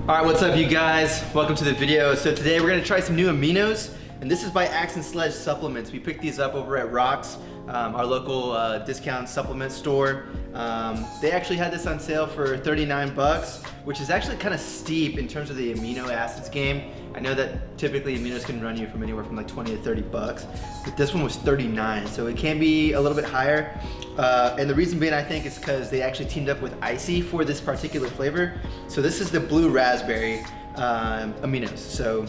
Alright, what's up you guys? Welcome to the video. So today we're gonna try some new aminos, and this is by Axe and Sledge Supplements. We picked these up over at Rocks, our local discount supplement store. They actually had this on sale for 39 bucks, which is actually kind of steep in terms of the amino acids game. I know that typically aminos can run you from anywhere from like 20 to 30 bucks, but this one was 39, so it can be a little bit higher. And the reason being, I think, is because they actually teamed up with ICEE for this particular flavor. So this is the blue raspberry aminos. So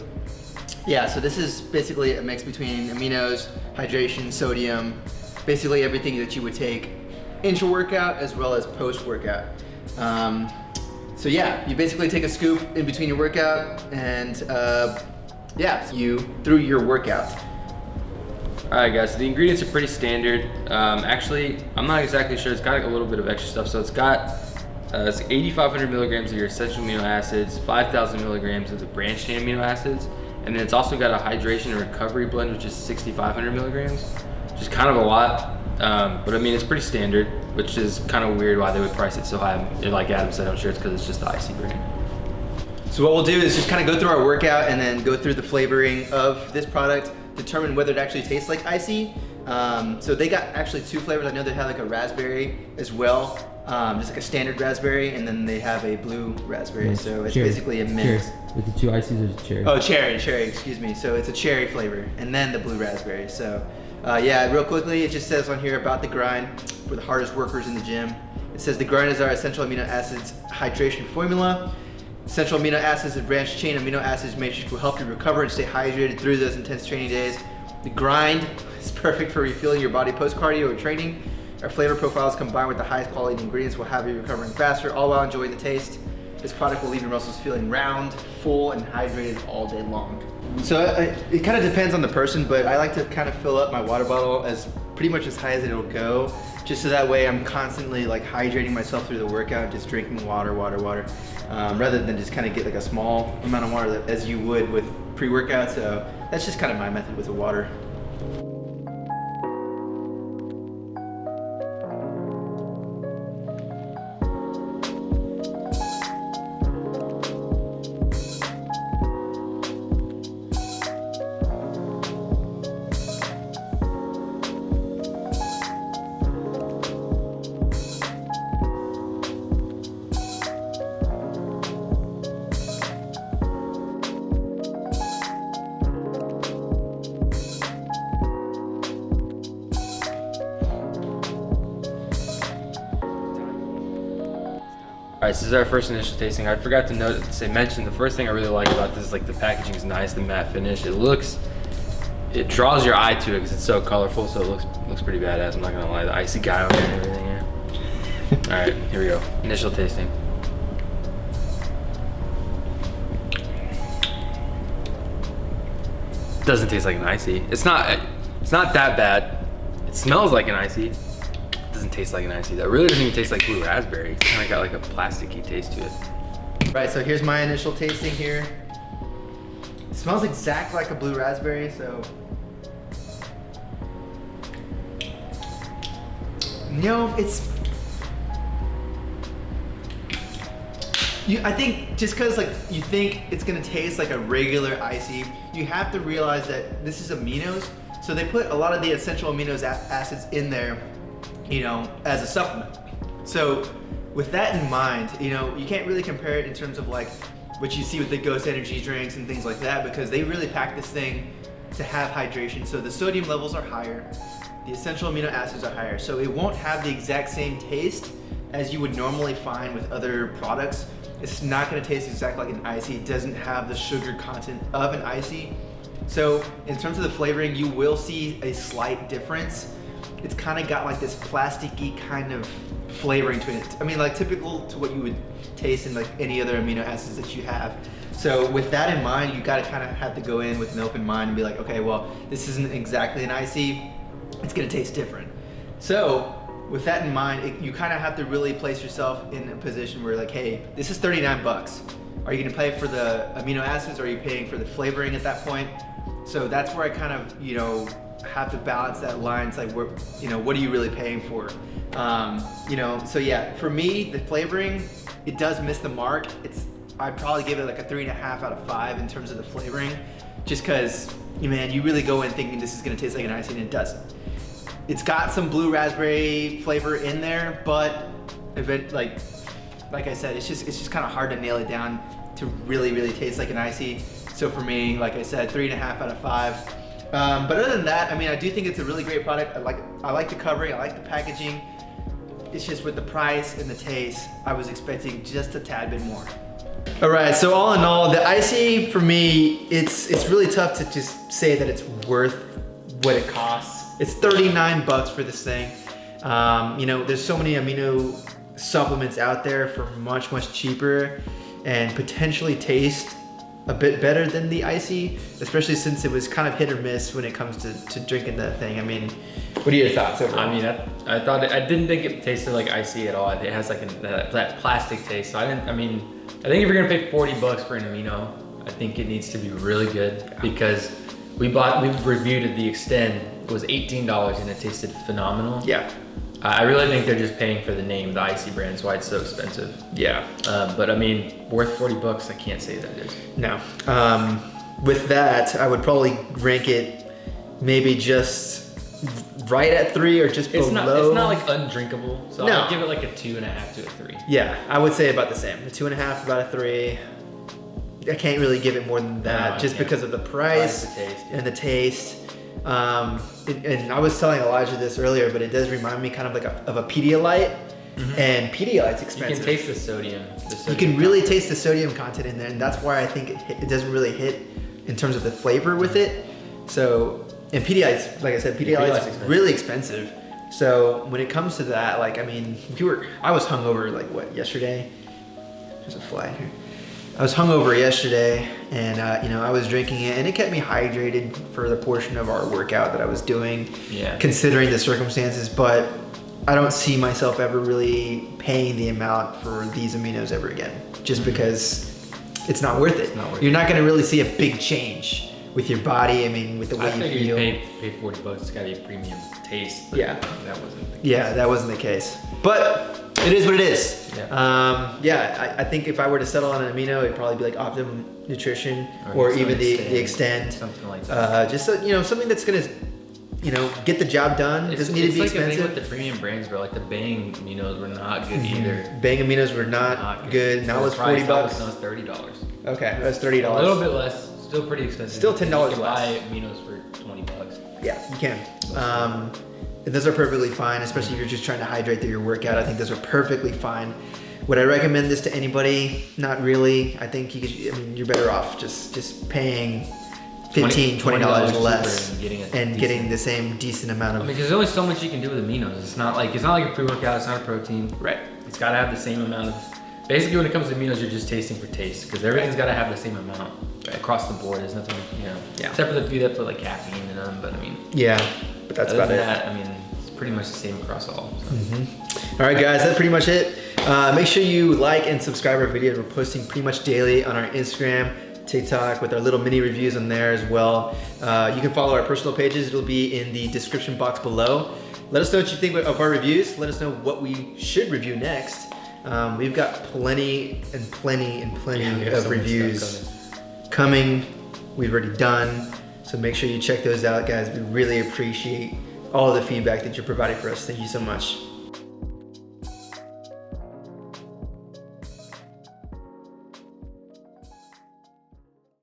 yeah, so this is basically a mix between aminos, hydration, sodium, basically everything that you would take intra-workout as well as post-workout. So yeah, you basically take a scoop in between your workout and yeah, you through your workout. Alright guys, so the ingredients are pretty standard. Actually, I'm not exactly sure. It's got like a little bit of extra stuff. So it's got it's 8,500 milligrams of your essential amino acids, 5,000 milligrams of the branched chain amino acids, and then it's also got a hydration and recovery blend, which is 6,500 milligrams, which is kind of a lot. But I mean, it's pretty standard, which is kind of weird why they would price it so high. Like Adam said, I'm sure it's because it's just the ICEE brand. So what we'll do is just kind of go through our workout and then go through the flavoring of this product, determine whether it actually tastes like ICEE. So they got actually two flavors. I know they have like a raspberry as well, just like a standard raspberry, and then they have a blue raspberry. Yes. So it's Cherry. basically a mix. Cherry. With the two ICEEs, there's cherry. Oh, cherry, excuse me. So it's a cherry flavor, and then the blue raspberry. So yeah, real quickly, it just says on here about the grind for the hardest workers in the gym. It says the grind is our essential amino acids hydration formula. Essential amino acids and branched chain amino acids matrix will help you recover and stay hydrated through those intense training days. The grind is perfect for refueling your body post-cardio or training. Our flavor profiles combined with the highest quality ingredients will have you recovering faster, all while enjoying the taste. This product will leave your muscles feeling round, full, and hydrated all day long. So it kind of depends on the person, but I like to kind of fill up my water bottle as pretty much as high as it'll go, just so that way I'm constantly like hydrating myself through the workout, just drinking water, rather than just kind of get like a small amount of water as you would with pre-workout. So that's just kind of my method with the water. Alright, so this is our first initial tasting. I forgot to mention the first thing I really like about this is like the packaging is nice, the matte finish. It draws your eye to it because it's so colorful, so it looks pretty badass. I'm not gonna lie, the ICEE guy on there and everything. Yeah. Alright, here we go. Initial tasting. It doesn't taste like an ICEE. It's not that bad. It smells like an ICEE. Doesn't taste like an ICEE. That really doesn't even taste like blue raspberry. It's kind of got like a plasticky taste to it. Right, so here's my initial tasting here. It smells exactly like a blue raspberry, so. No, I think just cause like you think it's gonna taste like a regular ICEE, you have to realize that this is aminos, so they put a lot of the essential amino acids in there, you know, as a supplement. So with that in mind, you know, you can't really compare it in terms of like what you see with the Ghost energy drinks and things like that, because they really pack this thing to have hydration. So the sodium levels are higher, the essential amino acids are higher, so it won't have the exact same taste as you would normally find with other products. It's not gonna taste exactly like an ICEE. It doesn't have the sugar content of an ICEE. So in terms of the flavoring, you will see a slight difference. It's kind of got like this plasticky kind of flavoring to it. I mean, like typical to what you would taste in like any other amino acids that you have. So with that in mind, you gotta kind of have to go in with an open mind and be like, okay, well, this isn't exactly an ICEE. It's gonna taste different. So with that in mind, you kind of have to really place yourself in a position where like, hey, this is 39 bucks. Are you gonna pay for the amino acids, or are you paying for the flavoring at that point? So that's where I kind of, you know, have to balance that line. It's like, what are you really paying for? So yeah, for me, the flavoring, it does miss the mark. I'd probably give it like a 3.5 out of 5 in terms of the flavoring, just because, man, you really go in thinking this is gonna taste like an ICEE and it doesn't. It's got some blue raspberry flavor in there, but like I said, it's just kind of hard to nail it down to really taste like an ICEE. So for me, like I said, 3.5 out of 5. But other than that, I mean, I do think it's a really great product. I like the covering, I like the packaging. It's just with the price and the taste, I was expecting just a tad bit more. All right, so all in all, the ICEE for me, it's really tough to just say that it's worth what it costs. It's 39 bucks for this thing. You know, there's so many amino supplements out there for much cheaper and potentially taste a bit better than the ICEE, especially since it was kind of hit or miss when it comes to drinking that thing. I mean, what are your thoughts overall? I mean, I didn't think it tasted like ICEE at all. It has like that plastic taste. So I think if you're gonna pay 40 bucks for an amino, I think it needs to be really good, because we've reviewed the Extend. It was $18 and it tasted phenomenal. Yeah. I really think they're just paying for the name, the ICEE brand, is why it's so expensive. Yeah. But I mean, worth 40 bucks, I can't say that it is. No. With that, I would probably rank it maybe just right at 3 or just below. It's not like undrinkable, so No. I'd give it like a 2.5 to a 3. Yeah, I would say about the same. A 2.5, about a 3. I can't really give it more than that, just because of the price and the taste. And I was telling Elijah this earlier, but it does remind me kind of like of a Pedialyte, and Pedialyte's expensive. You can taste the sodium. You can really taste the sodium content in there, and that's why I think it doesn't really hit in terms of the flavor with it. So, and Pedialyte's, like I said, Pedialyte's really expensive. So when it comes to that, like, I mean, I was hungover like what, yesterday? There's a fly in here. I was hungover yesterday, and you know, I was drinking it, and it kept me hydrated for the portion of our workout that I was doing, considering the circumstances. But I don't see myself ever really paying the amount for these aminos ever again, just because it's not worth it. You're not going to really see a big change with your body. I mean, with the way you feel. You pay 40 bucks, it's got to be a premium taste. But yeah, that wasn't the case. Yeah, that wasn't the case. But it is what it is. Yeah. I think if I were to settle on an amino, it'd probably be like Optimum Nutrition or even the Extend. Something like that. Just so, you know, something that's gonna, you know, get the job done. It doesn't need to be expensive. It's like a thing with the premium brands, bro. Like the Bang aminos were not good either. Bang aminos were not good. Now it's 40 bucks. Now it's $30. Okay, that's $30. A little bit less. Still pretty expensive. Still $10 less. You can buy aminos for 20 bucks. Yeah, you can. And those are perfectly fine, especially if you're just trying to hydrate through your workout. I think those are perfectly fine. Would I recommend this to anybody? Not really. I think you're better off just paying $20 less and getting the same decent amount of. I mean, because there's only so much you can do with aminos. It's not like a pre-workout. It's not a protein. Right. It's got to have the same amount of. Basically, when it comes to aminos, you're just tasting for taste, because everything's got to have the same amount across the board. There's nothing, you know. Yeah. Except for the few that put like caffeine in them, but I mean. Yeah, but that's about it. I mean, it's pretty much the same across all. So. All right, guys, that's pretty much it. Make sure you like and subscribe our videos. We're posting pretty much daily on our Instagram, TikTok, with our little mini reviews on there as well. You can follow our personal pages. It'll be in the description box below. Let us know what you think of our reviews. Let us know what we should review next. We've got plenty of reviews coming. We've already done. So make sure you check those out, guys. We really appreciate all the feedback that you're providing for us. Thank you so much.